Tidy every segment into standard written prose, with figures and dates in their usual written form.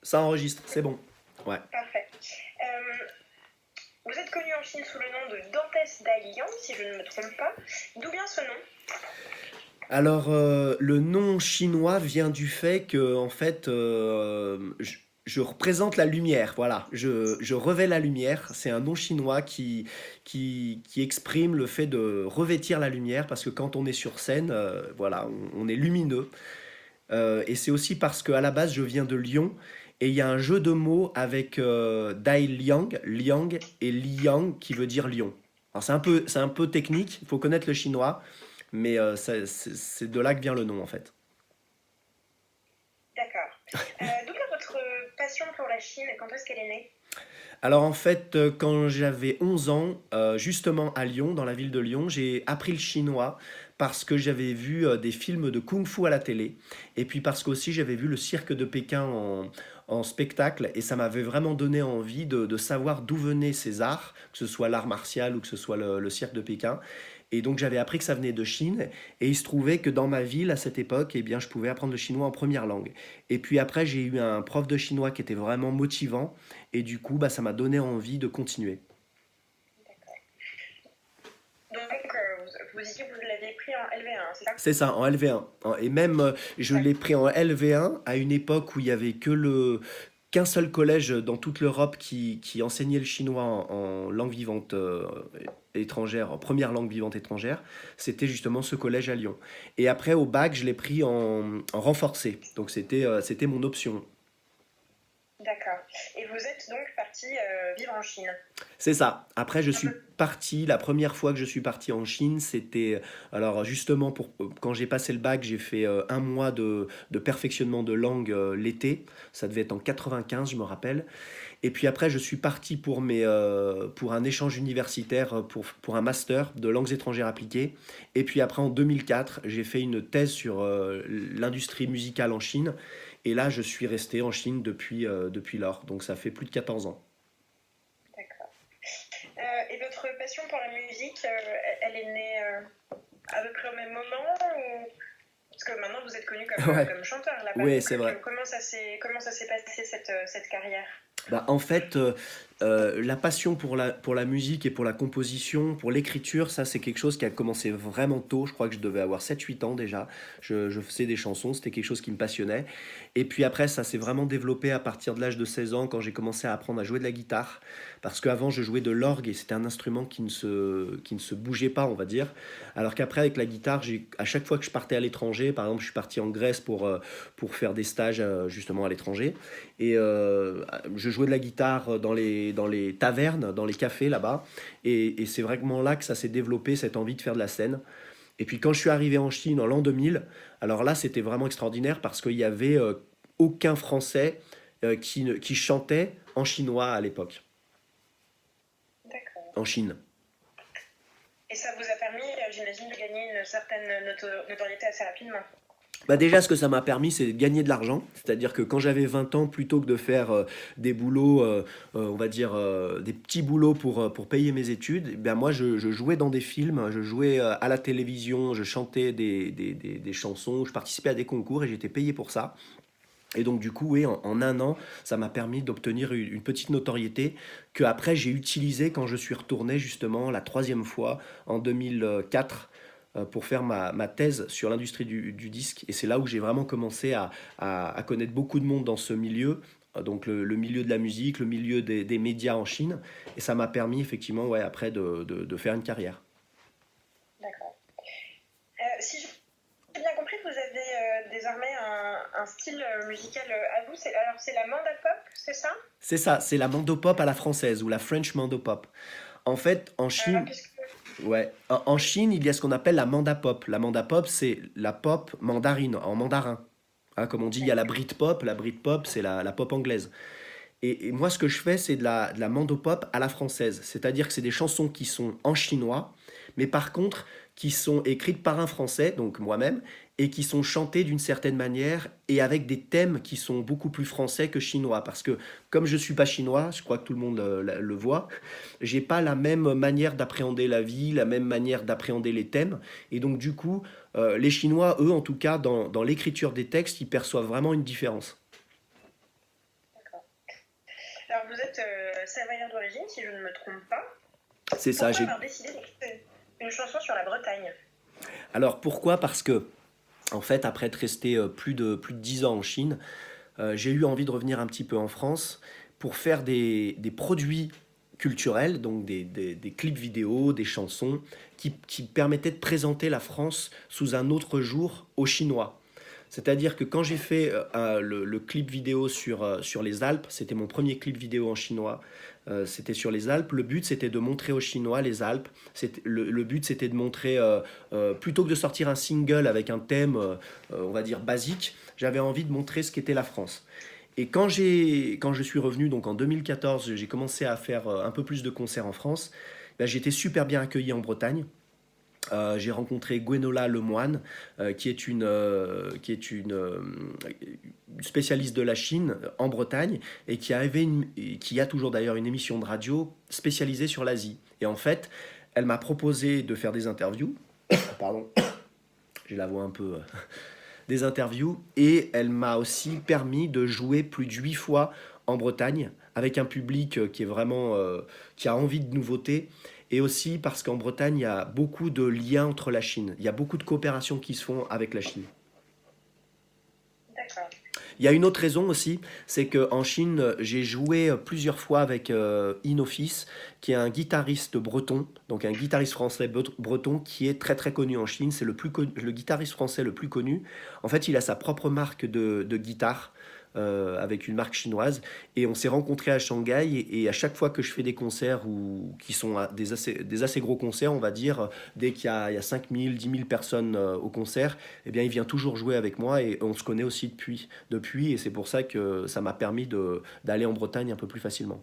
Ça enregistre, c'est bon. Ouais. Parfait. Euh, Vous êtes connu en Chine sous le nom de Dantes Dalian, si je ne me trompe pas. D'où vient ce nom? Alors, le nom chinois vient du fait que, en fait, je représente la lumière, voilà. Je revais la lumière. C'est un nom chinois qui exprime le fait de revêtir la lumière, parce que quand on est sur scène, voilà, on est lumineux. Et c'est aussi parce qu'à la base, je viens de Lyon, et il y a un jeu de mots avec Dai Liang, Liang et Liang qui veut dire lion. Alors c'est un peu technique, il faut connaître le chinois, mais c'est de là que vient le nom en fait. D'accord. D'où vient votre passion pour la Chine? Quand est-ce qu'elle est née? Alors en fait, quand j'avais 11 ans, justement à Lyon, dans la ville de Lyon, j'ai appris le chinois parce que j'avais vu des films de kung-fu à la télé, et puis parce qu'aussi j'avais vu le cirque de Pékin en spectacle, et ça m'avait vraiment donné envie de savoir d'où venaient ces arts, que ce soit l'art martial ou que ce soit le cirque de Pékin. Et donc j'avais appris que ça venait de Chine, et il se trouvait que dans ma ville à cette époque, eh bien, je pouvais apprendre le chinois en première langue. Et puis après, j'ai eu un prof de chinois qui était vraiment motivant, et du coup, bah, ça m'a donné envie de continuer. Donc, vous disiez que vous l'avez pris en LV1, c'est ça? C'est ça, en LV1. Et même, je l'ai pris en LV1 à une époque où il y avait qu'un seul collège dans toute l'Europe qui enseignait le chinois en langue vivante étrangère, en première langue vivante étrangère. C'était justement ce collège à Lyon. Et après, au bac, je l'ai pris en renforcé. Donc c'était mon option. D'accord. Et vous êtes donc parti vivre en Chine? C'est ça. Après, je Un suis peu. parti, la première fois que je suis parti en Chine, c'était, alors justement, quand j'ai passé le bac, j'ai fait un mois de perfectionnement de langue l'été. Ça devait être en 95, je me rappelle. Et puis après, je suis parti pour un échange universitaire, pour un master de langues étrangères appliquées. Et puis après, en 2004, j'ai fait une thèse sur l'industrie musicale en Chine. Et là, je suis resté en Chine depuis lors. Donc ça fait plus de 14 ans. D'accord. Et votre passion pour la musique, elle est née à peu près au même moment ou... Parce que maintenant vous êtes connu comme, Ouais, comme chanteur là-bas, ouais, donc c'est vrai. comment ça s'est passé cette carrière? Bah, en fait, la passion pour la musique et pour la composition, pour l'écriture, ça c'est quelque chose qui a commencé vraiment tôt. Je crois que je devais avoir 7 8 ans déjà. Je faisais des chansons, c'était quelque chose qui me passionnait. Et puis après, ça s'est vraiment développé à partir de l'âge de 16 ans quand j'ai commencé à apprendre à jouer de la guitare. Parce qu'avant, je jouais de l'orgue et c'était un instrument qui ne se bougeait pas, on va dire. Alors qu'après, avec la guitare, à chaque fois que je partais à l'étranger, par exemple, je suis parti en Grèce pour faire des stages justement à l'étranger. Et je jouais de la guitare dans les tavernes, dans les cafés là-bas. Et c'est vraiment là que ça s'est développé, cette envie de faire de la scène. Et puis quand je suis arrivé en Chine en l'an 2000, alors là c'était vraiment extraordinaire parce qu'il y avait aucun Français qui chantait en chinois à l'époque, D'accord. en Chine. Et ça vous a permis, j'imagine, de gagner une certaine notoriété assez rapidement. Bah déjà, ce que ça m'a permis, c'est de gagner de l'argent. C'est-à-dire que quand j'avais 20 ans, plutôt que de faire des boulots, on va dire des petits boulots pour payer mes études, eh bien moi, je jouais dans des films, je jouais à la télévision, je chantais des chansons, je participais à des concours et j'étais payé pour ça. Et donc, du coup, oui, en un an, ça m'a permis d'obtenir une petite notoriété que après j'ai utilisée quand je suis retourné justement la troisième fois en 2004 pour faire ma thèse sur l'industrie du disque. Et c'est là où j'ai vraiment commencé à connaître beaucoup de monde dans ce milieu, donc le milieu de la musique, le milieu des médias en Chine. Et ça m'a permis effectivement, ouais, après de faire une carrière. D'accord. Si j'ai bien compris, vous avez désormais un style musical à vous. Alors, c'est la manda pop, c'est ça? C'est ça, c'est la mandopop à la française ou la French mandopop. En fait, en Alors, Chine, qu'est-ce que... ouais. En Oui. Chine, il y a ce qu'on appelle la manda pop. La manda pop, c'est la pop mandarine, en mandarin. Hein, comme on dit, il y a la D'accord. Britpop. La Britpop, c'est la pop anglaise. Et moi, ce que je fais, c'est de la mandopop à la française. C'est-à-dire que c'est des chansons qui sont en chinois, mais par contre, qui sont écrites par un Français, donc moi-même, et qui sont chantées d'une certaine manière et avec des thèmes qui sont beaucoup plus français que chinois. Parce que comme je suis pas chinois, je crois que tout le monde le voit, j'ai pas la même manière d'appréhender la vie, la même manière d'appréhender les thèmes. Et donc, du coup, les Chinois, eux, en tout cas, dans l'écriture des textes, ils perçoivent vraiment une différence. Alors vous êtes savoyard d'origine, si je ne me trompe pas. C'est ça. Pourquoi avoir décidé d'écrire une chanson sur la Bretagne? Alors pourquoi? Parce que, en fait, après être resté plus de 10 ans en Chine, j'ai eu envie de revenir un petit peu en France pour faire des produits culturels, donc des clips vidéo, des chansons, qui permettaient de présenter la France sous un autre jour aux Chinois. C'est-à-dire que quand j'ai fait le clip vidéo sur les Alpes, c'était mon premier clip vidéo en chinois, c'était sur les Alpes, le but c'était de montrer aux Chinois les Alpes, le but c'était de montrer, plutôt que de sortir un single avec un thème, on va dire, basique, j'avais envie de montrer ce qu'était la France. Et quand je suis revenu, donc en 2014, j'ai commencé à faire un peu plus de concerts en France, ben, j'ai été super bien accueilli en Bretagne. J'ai rencontré Gwenola Lemoine, qui est une spécialiste de la Chine en Bretagne et qui a toujours d'ailleurs une émission de radio spécialisée sur l'Asie. Et en fait, elle m'a proposé de faire des interviews. Pardon, j'ai la voix un peu. Des interviews. Et elle m'a aussi permis de jouer plus de 8 fois en Bretagne avec un public qui est vraiment qui a envie de nouveautés, et aussi parce qu'en Bretagne, il y a beaucoup de liens entre la Chine. Il y a beaucoup de coopérations qui se font avec la Chine. D'accord. Il y a une autre raison aussi, c'est qu'en Chine, j'ai joué plusieurs fois avec Inoffice, qui est un guitariste breton, donc un guitariste français breton qui est très très connu en Chine. C'est le guitariste français le plus connu. En fait, il a sa propre marque de guitare. Avec une marque chinoise, et on s'est rencontrés à Shanghai, et à chaque fois que je fais des concerts qui sont des assez gros concerts, on va dire, dès qu'il y a 5 000, 10 000 personnes au concert, eh bien il vient toujours jouer avec moi, et on se connaît aussi depuis, et c'est pour ça que ça m'a permis d'aller en Bretagne un peu plus facilement.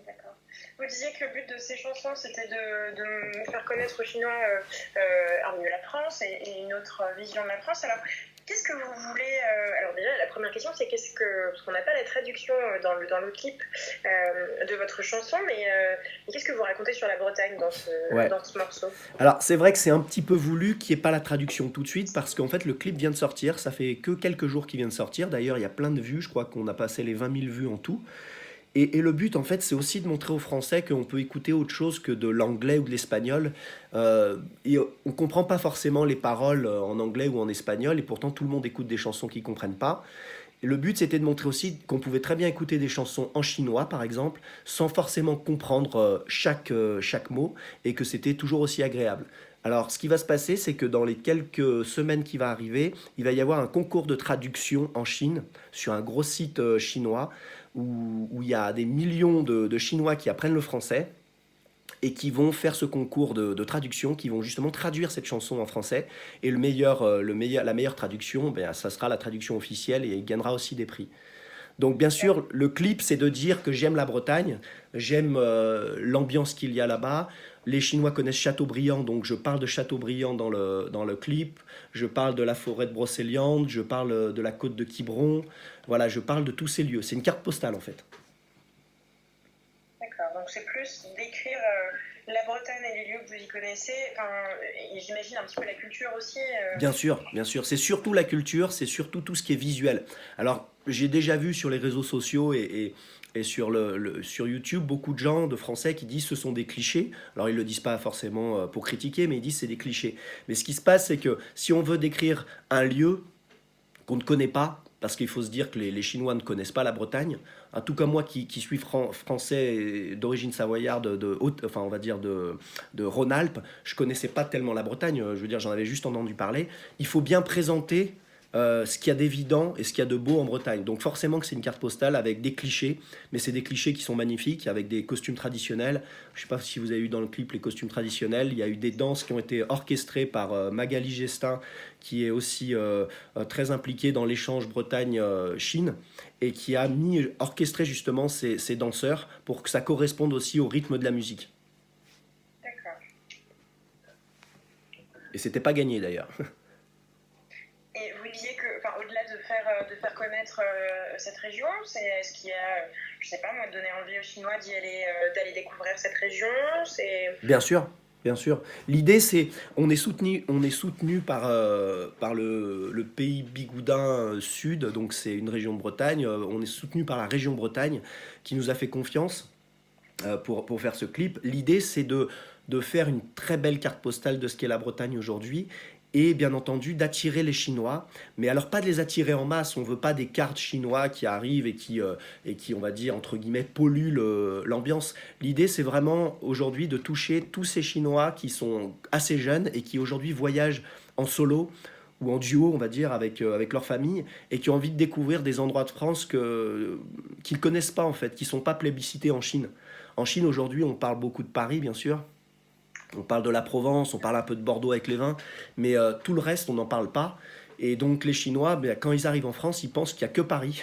D'accord. Vous disiez que le but de ces chansons, c'était de faire connaître aux Chinois un mieux la France et une autre vision de la France. Alors, qu'est-ce que vous voulez alors déjà, la première question, c'est parce qu'on n'a pas la traduction dans le clip de votre chanson, mais qu'est-ce que vous racontez sur la Bretagne Ouais. dans ce morceau? Alors, c'est vrai que c'est un petit peu voulu qu'il n'y ait pas la traduction tout de suite, parce qu'en fait, le clip vient de sortir, ça fait que quelques jours qu'il vient de sortir. D'ailleurs, il y a plein de vues, je crois qu'on a passé les 20 000 vues en tout. Et le but, en fait, c'est aussi de montrer aux Français qu'on peut écouter autre chose que de l'anglais ou de l'espagnol. Et on ne comprend pas forcément les paroles en anglais ou en espagnol, et pourtant tout le monde écoute des chansons qu'ils ne comprennent pas. Et le but, c'était de montrer aussi qu'on pouvait très bien écouter des chansons en chinois, par exemple, sans forcément comprendre chaque mot, et que c'était toujours aussi agréable. Alors, ce qui va se passer, c'est que dans les quelques semaines qui vont arriver, il va y avoir un concours de traduction en Chine, sur un gros site chinois, où il y a des millions de Chinois qui apprennent le français et qui vont faire ce concours de traduction, qui vont justement traduire cette chanson en français. Et la meilleure traduction, ben, ça sera la traduction officielle, et il gagnera aussi des prix. Donc bien sûr, le clip, c'est de dire que j'aime la Bretagne, j'aime l'ambiance qu'il y a là-bas. Les Chinois connaissent Châteaubriand, donc je parle de Châteaubriand dans le clip. Je parle de la forêt de Brocéliande, je parle de la côte de Quiberon. Voilà, je parle de tous ces lieux. C'est une carte postale en fait. D'accord, donc c'est plus décrire la Bretagne et les lieux que vous y connaissez, enfin, et j'imagine un petit peu la culture aussi. Bien sûr, bien sûr. C'est surtout la culture, c'est surtout tout ce qui est visuel. Alors, j'ai déjà vu sur les réseaux sociaux et sur YouTube beaucoup de gens, de Français, qui disent que ce sont des clichés. Alors, ils ne le disent pas forcément pour critiquer, mais ils disent que c'est des clichés. Mais ce qui se passe, c'est que si on veut décrire un lieu qu'on ne connaît pas, parce qu'il faut se dire que les Chinois ne connaissent pas la Bretagne, en tout cas moi qui suis français d'origine savoyarde, enfin on va dire de Rhône-Alpes, je connaissais pas tellement la Bretagne, je veux dire j'en avais juste entendu parler. Il faut bien présenter ce qu'il y a d'évident et ce qu'il y a de beau en Bretagne. Donc forcément que c'est une carte postale avec des clichés, mais c'est des clichés qui sont magnifiques, avec des costumes traditionnels. Je ne sais pas si vous avez vu dans le clip les costumes traditionnels. Il y a eu des danses qui ont été orchestrées par Magali Gestin, qui est aussi très impliquée dans l'échange Bretagne-Chine, et qui a orchestré justement ces danseurs pour que ça corresponde aussi au rythme de la musique. D'accord. Et c'était pas gagné d'ailleurs. Et vous disiez que, enfin, au-delà de faire connaître cette région, est-ce qu'il y a, je sais pas moi, donner envie aux Chinois d'aller découvrir cette région, c'est... Bien sûr. Bien sûr. L'idée, c'est, on est soutenu par le pays bigoudin sud, donc c'est une région de Bretagne. On est soutenu par la région Bretagne qui nous a fait confiance pour faire ce clip. L'idée, c'est de faire une très belle carte postale de ce qu'est la Bretagne aujourd'hui et bien entendu d'attirer les Chinois. Mais alors pas de les attirer en masse, on veut pas des cartes chinois qui arrivent et qui on va dire, entre guillemets, polluent l'ambiance. L'idée, c'est vraiment aujourd'hui de toucher tous ces Chinois qui sont assez jeunes et qui aujourd'hui voyagent en solo ou en duo, on va dire, avec leur famille, et qui ont envie de découvrir des endroits de France qu'ils ne connaissent pas, en fait, qui ne sont pas plébiscités en Chine. En Chine, aujourd'hui, on parle beaucoup de Paris, bien sûr. On parle de la Provence, on parle un peu de Bordeaux avec les vins, mais tout le reste, on n'en parle pas. Et donc les Chinois, ben, quand ils arrivent en France, ils pensent qu'il n'y a que Paris,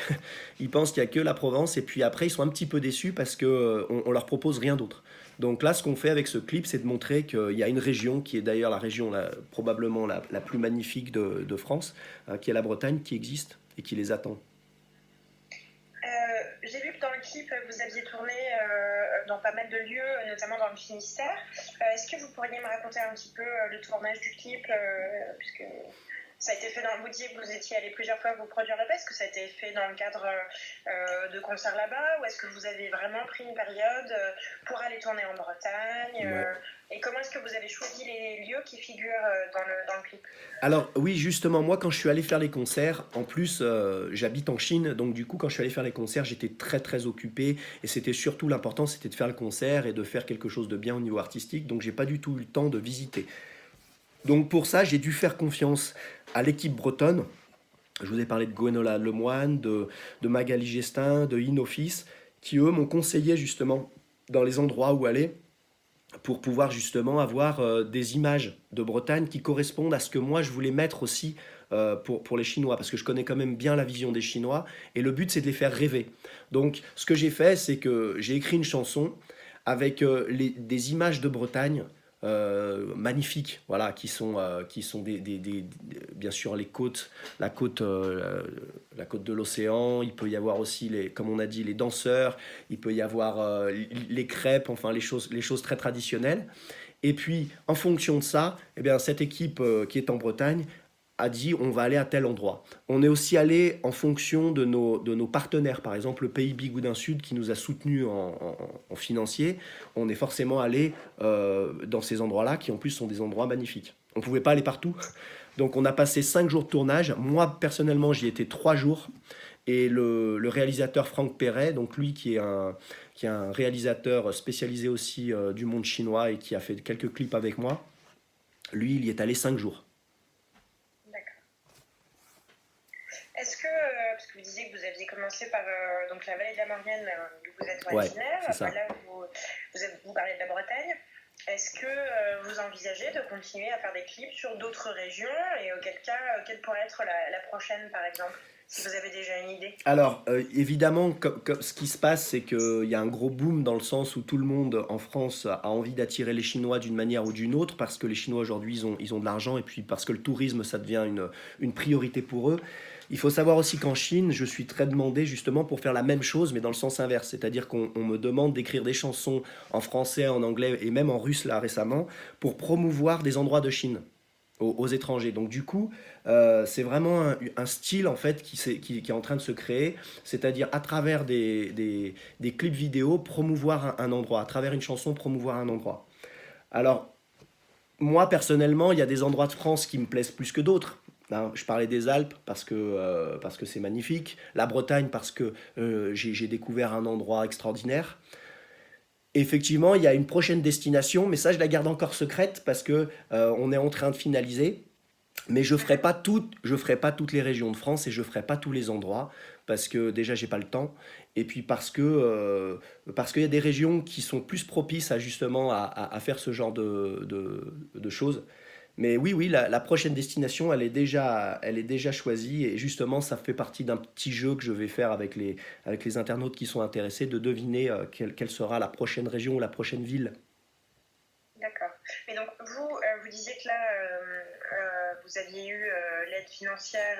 ils pensent qu'il n'y a que la Provence, et puis après, ils sont un petit peu déçus parce qu'on leur propose rien d'autre. Donc là, ce qu'on fait avec ce clip, c'est de montrer qu'il y a une région qui est d'ailleurs la région probablement la plus magnifique de France, qui est la Bretagne, qui existe et qui les attend. J'ai vu que dans le clip, vous aviez tourné dans pas mal de lieux, notamment dans le Finistère. Est-ce que vous pourriez me raconter un petit peu le tournage du clip, puisque ça a été fait dans... Vous disiez que vous étiez allé plusieurs fois vous produire là-bas. Est-ce que ça a été fait dans le cadre de concerts là-bas, ou est-ce que vous avez vraiment pris une période pour aller tourner en Bretagne Ouais. et comment est-ce que vous avez choisi les lieux qui figurent dans le clip? Alors oui, justement, moi quand je suis allé faire les concerts, en plus j'habite en Chine, donc du coup quand je suis allé faire les concerts, j'étais très très occupé et c'était surtout l'important, c'était de faire le concert et de faire quelque chose de bien au niveau artistique, donc j'ai pas du tout eu le temps de visiter. Donc pour ça, j'ai dû faire confiance à l'équipe bretonne. Je vous ai parlé de Gwenola Lemoine, de Magali Gestin, de Inoffice, qui eux m'ont conseillé justement dans les endroits où aller pour pouvoir justement avoir des images de Bretagne qui correspondent à ce que moi je voulais mettre aussi pour les Chinois, parce que je connais quand même bien la vision des Chinois, et le but c'est de les faire rêver. Donc ce que j'ai fait, c'est que j'ai écrit une chanson avec des images de Bretagne magnifiques, voilà, qui sont bien sûr les côtes, la côte, la côte de l'océan. Il peut y avoir aussi comme on a dit, les danseurs. Il peut y avoir les crêpes, enfin les choses très traditionnelles. Et puis, en fonction de ça, eh bien, cette équipe qui est en Bretagne a dit on va aller à tel endroit. On est aussi allé en fonction de nos partenaires, par exemple le pays Bigoudin Sud qui nous a soutenus en financier. On est forcément allé dans ces endroits-là qui en plus sont des endroits magnifiques. On ne pouvait pas aller partout. Donc on a passé 5 jours de tournage. Moi personnellement j'y étais 3 jours. Et le réalisateur Franck Perret, donc lui qui est un réalisateur spécialisé aussi du monde chinois et qui a fait quelques clips avec moi, lui il y est allé 5 jours. D'accord. Est-ce que, parce que vous disiez que vous aviez commencé par donc la vallée de la Maurienne, d'où vous êtes Ouais, originaire, c'est ça. là vous parlez de la Bretagne, est-ce que vous envisagez de continuer à faire des clips sur d'autres régions, et auquel cas, quelle pourrait être la prochaine par exemple, si vous avez déjà une idée? Alors, évidemment, ce qui se passe, c'est qu'il y a un gros boom dans le sens où tout le monde en France a envie d'attirer les Chinois d'une manière ou d'une autre, parce que les Chinois aujourd'hui, ils ont de l'argent, et puis parce que le tourisme, ça devient une priorité pour eux. Il faut savoir aussi qu'en Chine, je suis très demandé justement pour faire la même chose, mais dans le sens inverse. C'est-à-dire qu'on me demande d'écrire des chansons en français, en anglais et même en russe là récemment, pour promouvoir des endroits de Chine aux étrangers. Donc du coup, c'est vraiment un style en fait qui est en train de se créer, c'est-à-dire à travers des clips vidéo, promouvoir un endroit, à travers une chanson, promouvoir un endroit. Alors, moi personnellement, il y a des endroits de France qui me plaisent plus que d'autres. Hein, je parlais des Alpes parce que c'est magnifique, la Bretagne parce que j'ai découvert un endroit extraordinaire. Effectivement, il y a une prochaine destination, mais ça, je la garde encore secrète parce que on est en train de finaliser. Mais je ferai pas toutes les régions de France et je ferai pas tous les endroits parce que déjà j'ai pas le temps et puis parce qu'il y a des régions qui sont plus propices à justement à faire ce genre de choses. Mais oui, oui, la prochaine destination, elle est déjà choisie et justement ça fait partie d'un petit jeu que je vais faire avec les internautes qui sont intéressés de deviner quelle sera la prochaine région ou la prochaine ville. D'accord. Mais donc vous disiez que là, vous aviez eu l'aide financière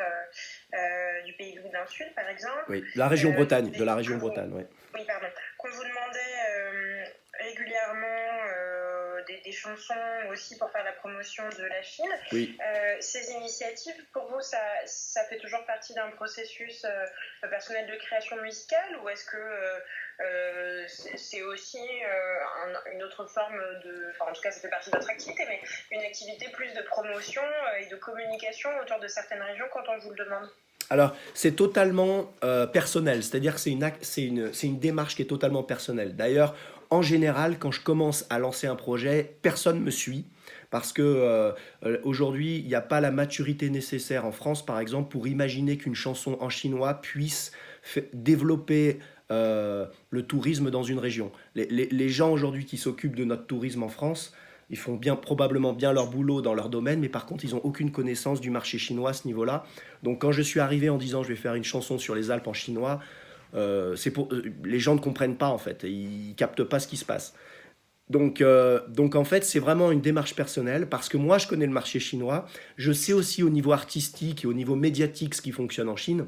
du pays Loup Sud, par exemple. Oui, la région Bretagne, de Mais la région que vous, Bretagne, oui. oui, pardon, qu'on vous demandait régulièrement des chansons aussi pour faire la promotion de la Chine. Oui. Ces initiatives, pour vous, ça fait toujours partie d'un processus personnel de création musicale, ou est-ce que c'est aussi une autre forme de... Enfin, en tout cas, ça fait partie de votre activité, mais une activité plus de promotion et de communication autour de certaines régions quand on vous le demande? Alors, c'est totalement personnel, c'est-à-dire que c'est une démarche qui est totalement personnelle. D'ailleurs, en général, quand je commence à lancer un projet, personne ne me suit parce que aujourd'hui, il n'y a pas la maturité nécessaire en France, par exemple, pour imaginer qu'une chanson en chinois puisse développer le tourisme dans une région. Les gens aujourd'hui qui s'occupent de notre tourisme en France, ils font bien, probablement bien leur boulot dans leur domaine, mais par contre, ils n'ont aucune connaissance du marché chinois à ce niveau-là. Donc quand je suis arrivé en disant je vais faire une chanson sur les Alpes en chinois, les gens ne comprennent pas en fait, ils captent pas ce qui se passe. Donc en fait c'est vraiment une démarche personnelle parce que moi je connais le marché chinois, je sais aussi au niveau artistique et au niveau médiatique ce qui fonctionne en Chine.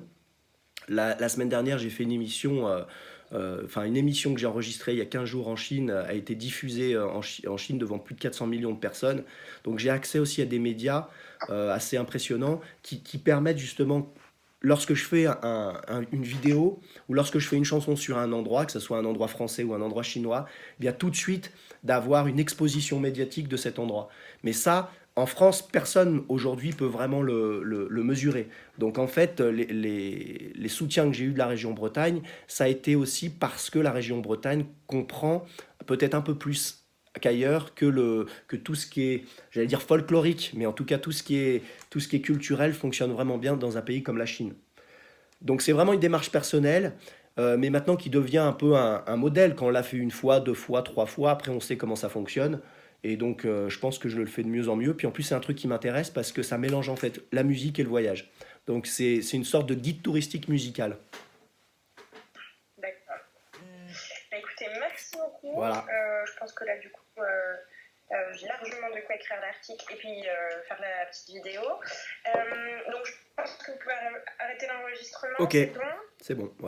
La semaine dernière j'ai fait une émission, une émission que j'ai enregistrée il y a 15 jours en Chine a été diffusée en Chine devant plus de 400 millions de personnes. Donc j'ai accès aussi à des médias assez impressionnants qui permettent justement, lorsque je fais une vidéo ou lorsque je fais une chanson sur un endroit, que ce soit un endroit français ou un endroit chinois, eh bien tout de suite d'avoir une exposition médiatique de cet endroit. Mais ça, en France, personne aujourd'hui peut vraiment le mesurer. Donc en fait, les soutiens que j'ai eus de la région Bretagne, ça a été aussi parce que la région Bretagne comprend peut-être un peu plus qu'ailleurs que tout ce qui est, j'allais dire folklorique, mais en tout cas tout ce qui est culturel fonctionne vraiment bien dans un pays comme la Chine. Donc c'est vraiment une démarche personnelle, mais maintenant qui devient un peu un modèle. Quand on l'a fait une fois, deux fois, trois fois, après on sait comment ça fonctionne. Et donc je pense que je le fais de mieux en mieux. Puis en plus c'est un truc qui m'intéresse parce que ça mélange en fait la musique et le voyage. Donc c'est une sorte de guide touristique musical. D'accord. Bah, écoutez, merci beaucoup. Voilà. Je pense que là, du coup, j'ai largement de quoi écrire l'article et puis faire la petite vidéo. Donc, je pense que vous pouvez arrêter l'enregistrement. Ok, C'est bon. c'est bon, voilà.